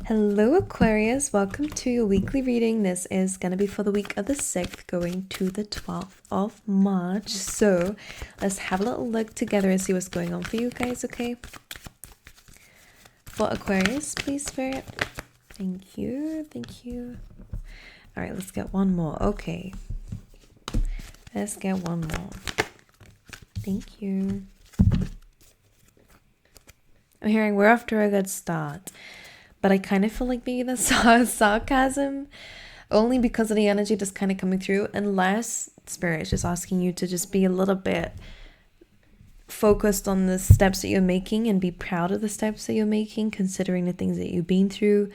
Hello Aquarius, welcome to your weekly reading. This is going to be for the week of the 6th going to the 12th of March. So let's have a little look together and see what's going on for you guys, okay? For Aquarius, please, Spirit. Thank you, thank you. All right, let's get one more. Okay, let's get one more. Thank you. I'm hearing we're off to a good start. But I kind of feel like maybe that's sarcasm, only because of the energy just kind of coming through, unless Spirit is just asking you to just be a little bit focused on the steps that you're making and be proud of the steps that you're making, considering the things that you've been through.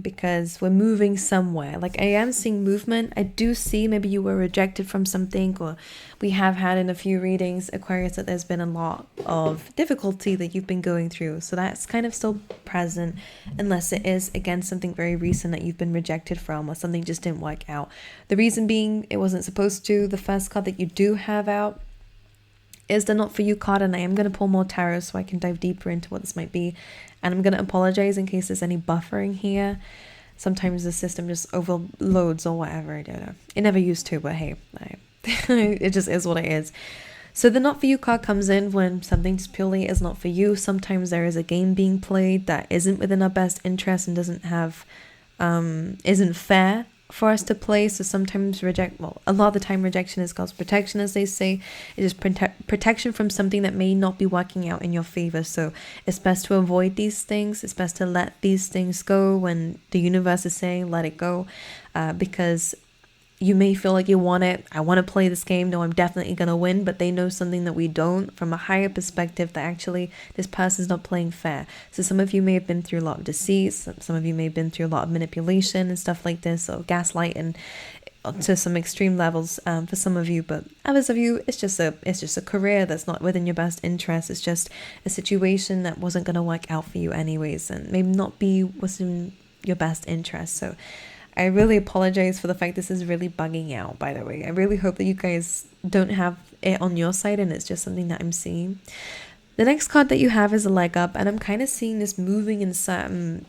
Because we're moving somewhere. Like, I am seeing movement. I do see maybe you were rejected from something, or we have had in a few readings, Aquarius, that there's been a lot of difficulty that you've been going through. So that's kind of still present, unless it is, again, something very recent that you've been rejected from, or something just didn't work out. The reason being it wasn't supposed to. The first card that you do have out is the Not For You card, and I am going to pull more tarot so I can dive deeper into what this might be. And I'm going to apologize in case there's any buffering here. Sometimes the system just overloads or whatever. I don't know. It never used to, but hey, it just is what it is. So the Not For You card comes in when something just purely is not for you. Sometimes there is a game being played that isn't within our best interest and doesn't have, isn't fair for us to play. So sometimes a lot of the time rejection is God's protection, as they say. It is protection from something that may not be working out in your favor. So it's best to avoid these things. It's best to let these things go when the universe is saying let it go, because you may feel like you want it. I want to play this game. No, I'm definitely going to win. But they know something that we don't, from a higher perspective, that actually this person's not playing fair. So some of you may have been through a lot of deceit. Some of you may have been through a lot of manipulation and stuff like this, or gaslighting to some extreme levels for some of you. But others of you, it's just a career that's not within your best interest. It's just a situation that wasn't going to work out for you anyways, and maybe not be what's in your best interest. So I really apologize for the fact this is really bugging out, by the way. I really hope that you guys don't have it on your side and it's just something that I'm seeing. The next card that you have is a leg up, and I'm kind of seeing this moving in a certain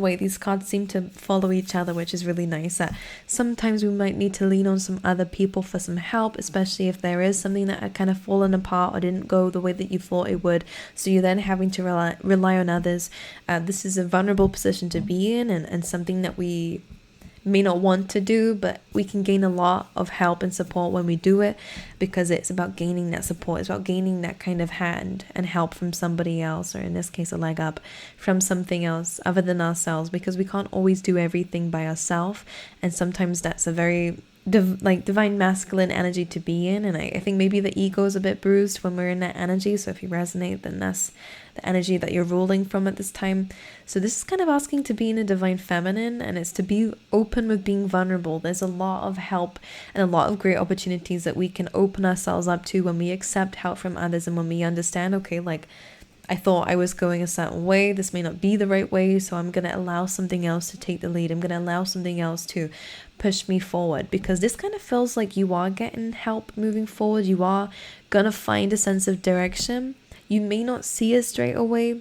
way. These cards seem to follow each other, which is really nice. That sometimes we might need to lean on some other people for some help, especially if there is something that had kind of fallen apart or didn't go the way that you thought it would. So you're then having to rely on others. This is a vulnerable position to be in, and something that we may not want to do, but we can gain a lot of help and support when we do it, because it's about gaining that support. It's about gaining that kind of hand and help from somebody else, or in this case a leg up from something else other than ourselves, because we can't always do everything by ourselves, and sometimes that's a very divine masculine energy to be in. And I think maybe the ego is a bit bruised when we're in that energy. So if you resonate, then that's the energy that you're ruling from at this time. So this is kind of asking to be in a divine feminine, and it's to be open with being vulnerable. There's a lot of help and a lot of great opportunities that we can open ourselves up to when we accept help from others, and when we understand, okay, like, I thought I was going a certain way. This may not be the right way, so I'm going to allow something else to take the lead. I'm going to allow something else to push me forward, because this kind of feels like you are getting help moving forward. You are going to find a sense of direction. You may not see it straight away,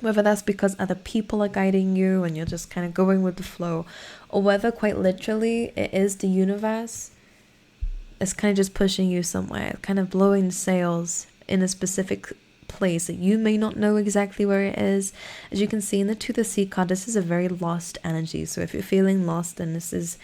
whether that's because other people are guiding you and you're just kind of going with the flow, or whether quite literally it is the universe. It's kind of just pushing you somewhere, kind of blowing sails in a specific place that you may not know exactly where it is. As you can see in the To The Sea card, this is a very lost energy. So if you're feeling lost, then this is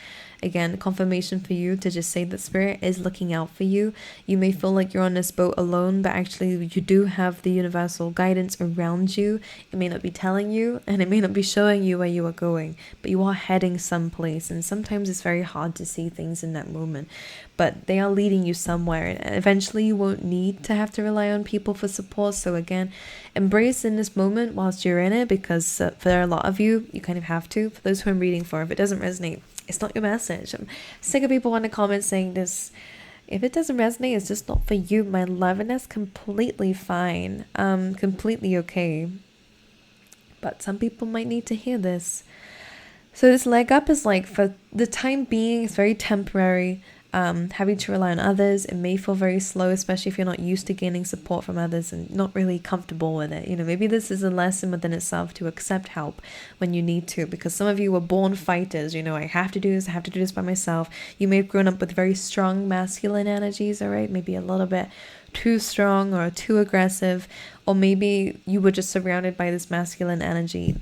again confirmation for you to just say that spirit is looking out for you. You may feel like you're on this boat alone, but actually you do have the universal guidance around you. It may not be telling you, and it may not be showing you where you are going, but you are heading someplace. And sometimes it's very hard to see things in that moment, but they are leading you somewhere, and eventually you won't need to have to rely on people for support. So again, embrace in this moment whilst you're in it, because for a lot of you, you kind of have to. For those who I'm reading for, if it doesn't resonate, it's not your message. I'm sick of people in the comments saying this. If it doesn't resonate, it's just not for you, my love, and that's completely fine. Completely okay. But some people might need to hear this. So this leg up is like, for the time being, it's very temporary. having to rely on others. It may feel very slow, especially if you're not used to gaining support from others and not really comfortable with it. Maybe this is a lesson within itself to accept help when you need to, because some of you were born fighters. I have to do this, I have to do this by myself. You may have grown up with very strong masculine energies, all right? Maybe a little bit too strong or too aggressive, or maybe you were just surrounded by this masculine energy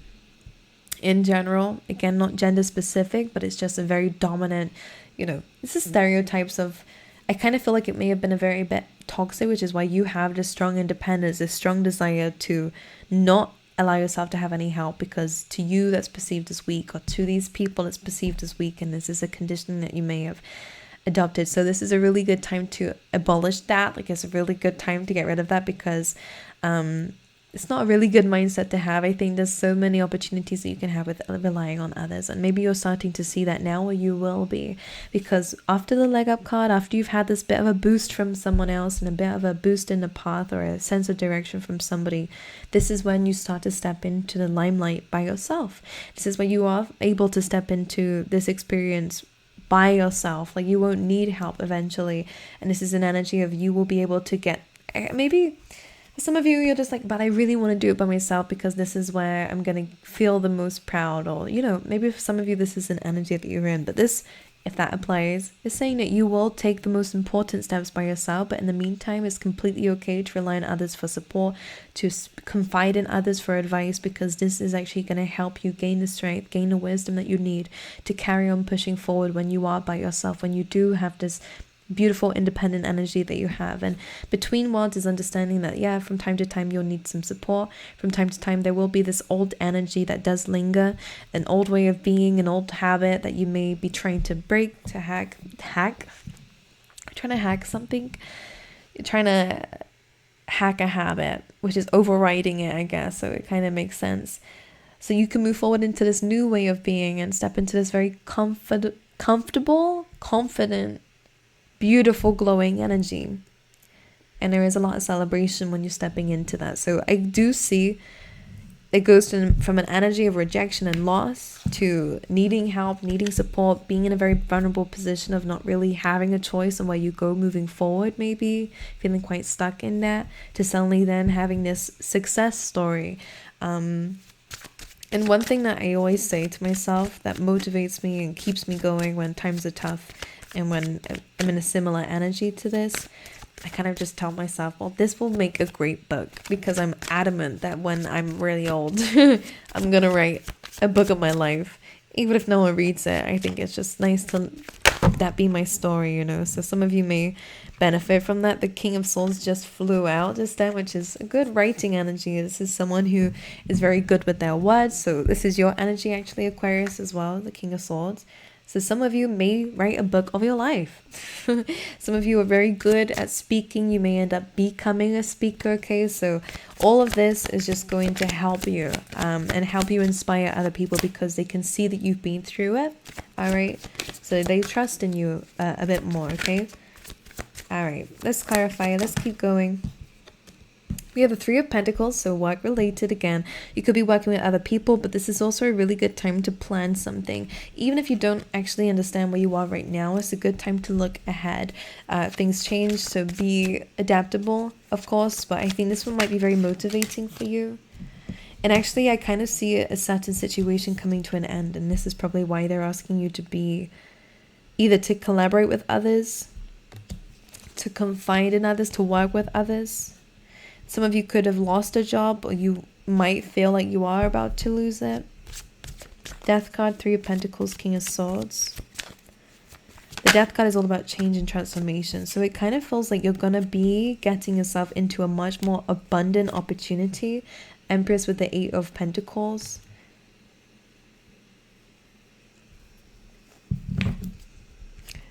in general. Again, not gender specific, but it's just a very dominant, this is stereotypes of, I kind of feel like it may have been a very bit toxic, which is why you have this strong independence, this strong desire to not allow yourself to have any help, because to you that's perceived as weak, or to these people it's perceived as weak, and this is a condition that you may have adopted. So this is a really good time to abolish that. It's a really good time to get rid of that, because it's not a really good mindset to have. I think there's so many opportunities that you can have with relying on others, and maybe you're starting to see that now, or you will be, because after the leg up card, after you've had this bit of a boost from someone else and a bit of a boost in the path or a sense of direction from somebody, this is when you start to step into the limelight by yourself. This is when you are able to step into this experience by yourself. You won't need help eventually, and this is an energy of you will be able to get, maybe some of you, you're just like, but I really want to do it by myself because this is where I'm going to feel the most proud. Or, maybe for some of you, this is an energy that you're in. But this, if that applies, is saying that you will take the most important steps by yourself. But in the meantime, it's completely okay to rely on others for support, to confide in others for advice, because this is actually going to help you gain the strength, gain the wisdom that you need to carry on pushing forward when you are by yourself, when you do have this beautiful independent energy that you have. And between worlds is understanding that from time to time you'll need some support. From time to time there will be this old energy that does linger, an old way of being, an old habit that you may be trying to break, to hack trying to hack something. You're trying to hack a habit, which is overriding it, I guess. So it kind of makes sense. So you can move forward into this new way of being and step into this very comfortable, confident, beautiful, glowing energy. And there is a lot of celebration when you're stepping into that. So I do see it goes from an energy of rejection and loss to needing help, needing support, being in a very vulnerable position of not really having a choice on where you go moving forward, maybe feeling quite stuck in that, to suddenly then having this success story. And one thing that I always say to myself that motivates me and keeps me going when times are tough, and when I'm in a similar energy to this, I kind of just tell myself, well, this will make a great book, because I'm adamant that when I'm really old, I'm going to write a book of my life. Even if no one reads it, I think it's just nice to that be my story, So some of you may benefit from that. The King of Swords just flew out just then, which is a good writing energy. This is someone who is very good with their words. So this is your energy, actually, Aquarius, as well, the King of Swords. So some of you may write a book of your life. Some of you are very good at speaking. You may end up becoming a speaker, okay? So all of this is just going to help you and help you inspire other people, because they can see that you've been through it, all right? So they trust in you a bit more, okay? All right, let's clarify. Let's keep going. We have the Three of Pentacles, so work related again. You could be working with other people, but this is also a really good time to plan something. Even if you don't actually understand where you are right now, it's a good time to look ahead. Things change, so be adaptable, of course, but I think this one might be very motivating for you. And actually, I kind of see a certain situation coming to an end, and this is probably why they're asking you to be either to collaborate with others, to confide in others, to work with others. Some of you could have lost a job, or you might feel like you are about to lose it. Death card, Three of Pentacles, King of Swords. The Death card is all about change and transformation. So it kind of feels like you're going to be getting yourself into a much more abundant opportunity. Empress with the Eight of Pentacles.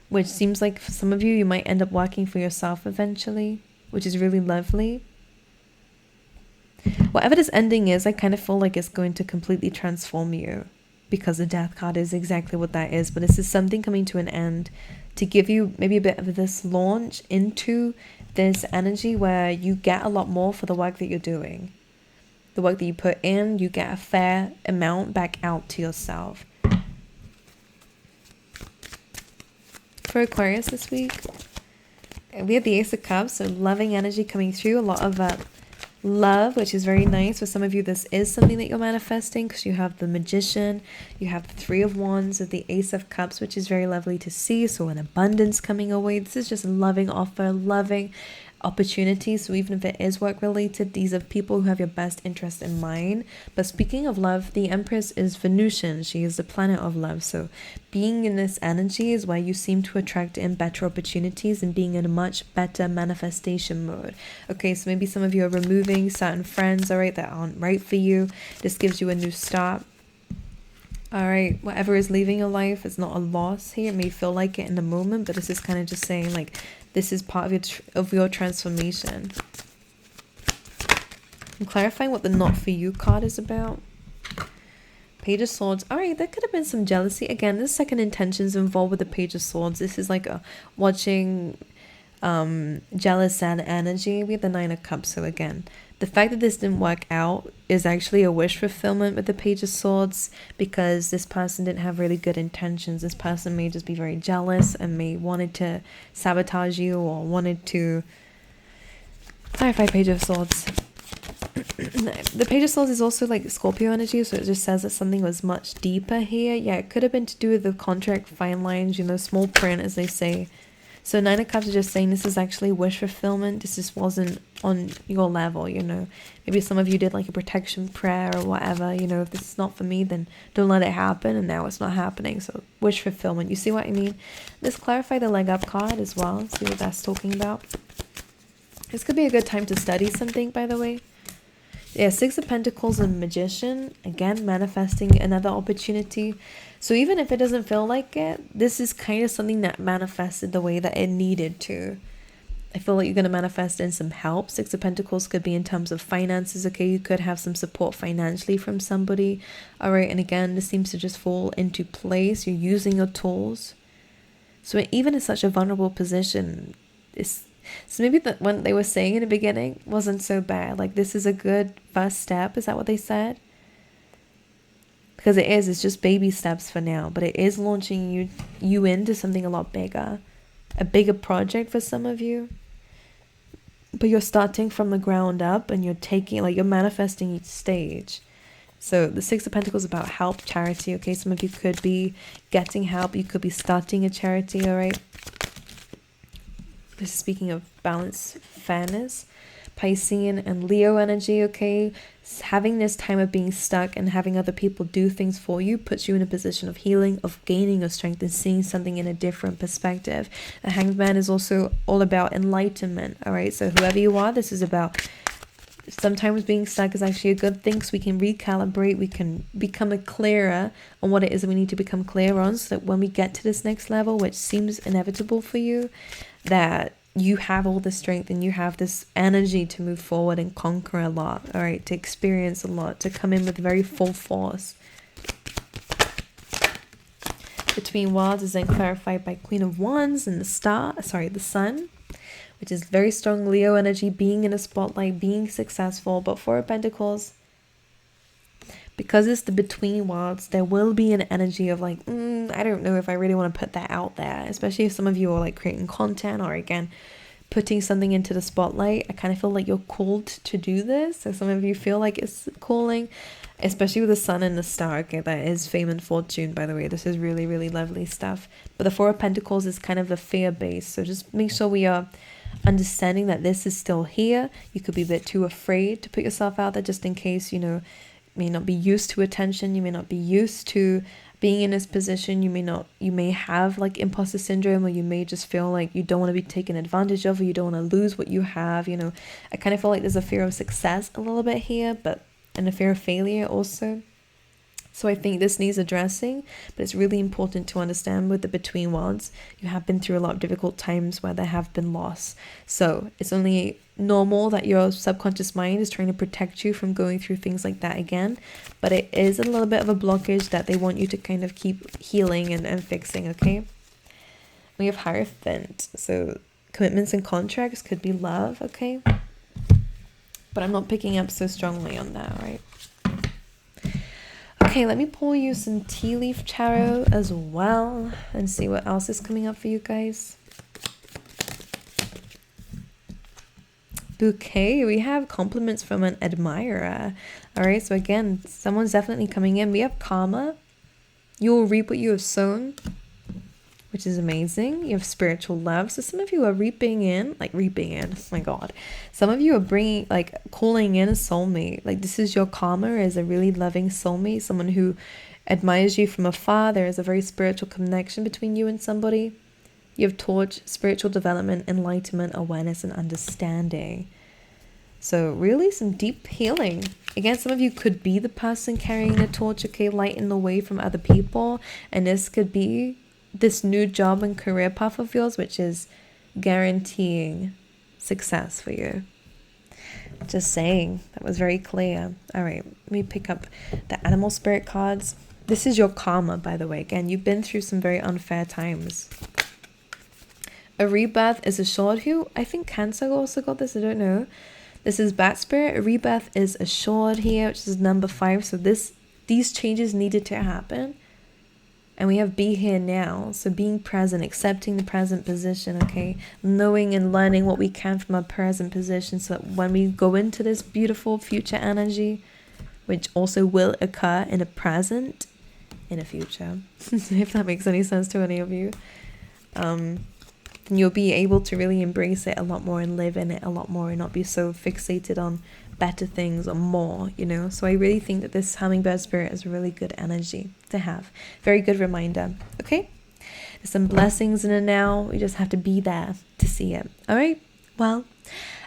Which seems like for some of you, you might end up working for yourself eventually, which is really lovely. Whatever this ending is, I kind of feel like it's going to completely transform you, because the Death card is exactly what that is. But this is something coming to an end to give you maybe a bit of this launch into this energy where you get a lot more for the work that you're doing. The work that you put in, you get a fair amount back out to yourself. For for Aquarius this week. We have the Ace of Cups, so loving energy coming through. A lot of love, which is very nice. For some of you, this is something that you're manifesting, because you have the Magician, you have the Three of Wands, and the Ace of Cups, which is very lovely to see. So an abundance coming away. This is just a loving offer, loving opportunities. So even if it is work related, these are people who have your best interest in mind. But speaking of love, the Empress is Venusian. She is the planet of love. So being in this energy is where you seem to attract in better opportunities and being in a much better manifestation mode. Okay, so maybe some of you are removing certain friends, all right, that aren't right for you. This gives you a new start. All right, whatever is leaving your life is not a loss here. It may feel like it in the moment, but this is kind of just saying like this is part of your transformation. I'm clarifying what the not for you card is about. Page of Swords. All right, there could have been some jealousy. Again, there's second intentions involved with the Page of Swords. This is like a watching jealous sad energy. We have the Nine of Cups. So again, the fact that this didn't work out is actually a wish fulfillment with the Page of Swords, because this person didn't have really good intentions. This person may just be very jealous and may wanted to sabotage you or wanted to clarify. Page of Swords. The Page of Swords is also like Scorpio energy, so it just says that something was much deeper here. Yeah, it could have been to do with the contract fine lines, you know, small print as they say. So Nine of Cups is just saying this is actually wish fulfillment. This just wasn't on your level, you know. Maybe some of you did like a protection prayer or whatever, you know. If this is not for me, then don't let it happen, and now it's not happening. So wish fulfillment. You see what I mean? Let's clarify the leg up card as well. See what that's talking about. This could be a good time to study something, by the way. Yeah, Six of Pentacles and Magician. Again, manifesting another opportunity. So even if it doesn't feel like it, this is kind of something that manifested the way that it needed to. I feel like you're going to manifest in some help. Six of Pentacles could be in terms of finances. Okay, you could have some support financially from somebody. All right, and again, this seems to just fall into place. You're using your tools. So even in such a vulnerable position, so maybe what they were saying in the beginning wasn't so bad. Like, this is a good first step. Is that what they said? Because it's just baby steps for now. But it is launching you into something a lot bigger. A bigger project for some of you. But you're starting from the ground up and you're manifesting each stage. So the Six of Pentacles is about help, charity. Okay, some of you could be getting help. You could be starting a charity, all right? This is speaking of balance, fairness. Piscean and Leo energy, okay? Having this time of being stuck and having other people do things for you puts you in a position of healing, of gaining your strength and seeing something in a different perspective. The Hanged Man is also all about enlightenment, all right? So whoever you are, this is about sometimes being stuck is actually a good thing, so we can recalibrate, we can become clearer on what it is that we need to become clear on, so that when we get to this next level, which seems inevitable for you, that you have all the strength and you have this energy to move forward and conquer a lot, all right, to experience a lot, to come in with very full force. Between Worlds is then clarified by Queen of Wands and the Sun, which is very strong Leo energy, being in a spotlight, being successful. But Four of Pentacles, because it's the between worlds, there will be an energy of like, I don't know if I really want to put that out there, especially if some of you are like creating content or again putting something into the spotlight. I kind of feel like you're called to do this. So some of you feel like it's calling, especially with the Sun and the Star. Okay, that is fame and fortune, by the way. This is really, really lovely stuff. But the Four of Pentacles is kind of the fear base. So just make sure we are understanding that this is still here. You could be a bit too afraid to put yourself out there, just in case, you know, may not be used to attention, you may not be used to being in this position, you may have like imposter syndrome, or you may just feel like you don't want to be taken advantage of, or you don't want to lose what you have, you know. I kind of feel like there's a fear of success a little bit here, and a fear of failure also. So I think this needs addressing, but it's really important to understand with the between worlds, you have been through a lot of difficult times where there have been loss. So it's only normal that your subconscious mind is trying to protect you from going through things like that again. But it is a little bit of a blockage that they want you to kind of keep healing and fixing, okay? We have Hierophant. So commitments and contracts could be love, okay? But I'm not picking up so strongly on that, right? Okay, Okay, let me pull you some tea leaf tarot as well and see what else is coming up for you guys. Bouquet, we have compliments from an admirer. All right, so again, someone's definitely coming in. We have karma. You will reap what you have sown, which is amazing. You have spiritual love. So some of you are reaping in, oh my God. Some of you are bringing, calling in a soulmate. Like this is your karma as a really loving soulmate, someone who admires you from afar. There is a very spiritual connection between you and somebody. You have torch, spiritual development, enlightenment, awareness, and understanding. So really some deep healing. Again, some of you could be the person carrying the torch, okay, lighting the way from other people. And this could be this new job and career path of yours, which is guaranteeing success for you. Just saying, that was very clear. All right, let me pick up the animal spirit cards. This is your karma, by the way. Again, you've been through some very unfair times. A rebirth is assured. Who? I think Cancer also got this. I don't know. This is Bat Spirit. A rebirth is assured here, which is number 5. So these changes needed to happen. And we have be here now. So being present, accepting the present position, okay? Knowing and learning what we can from our present position so that when we go into this beautiful future energy, which also will occur in a present, in a future, if that makes any sense to any of you, you'll be able to really embrace it a lot more and live in it a lot more and not be so fixated on better things or more, you know. So I really think that this hummingbird spirit is a really good energy to have. Very good reminder. Okay, there's some blessings in it now. We just have to be there to see it. All right, well,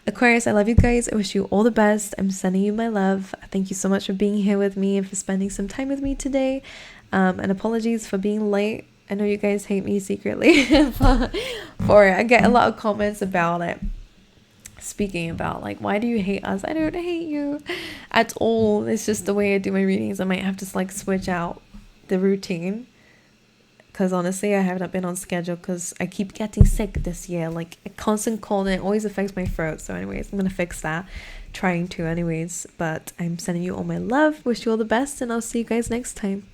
Aquarius, I love you guys. I wish you all the best. I'm sending you my love. Thank you so much for being here with me and for spending some time with me today, and apologies for being late. I know you guys hate me secretly for it. I get a lot of comments about it. Speaking about why do you hate us? I don't hate you at all. It's just the way I do my readings. I might have to switch out the routine because honestly I haven't been on schedule because I keep getting sick this year, a constant cold, and it always affects my throat. So anyways, I'm gonna fix that, trying to anyways. But I'm sending you all my love, wish you all the best, and I'll see you guys next time.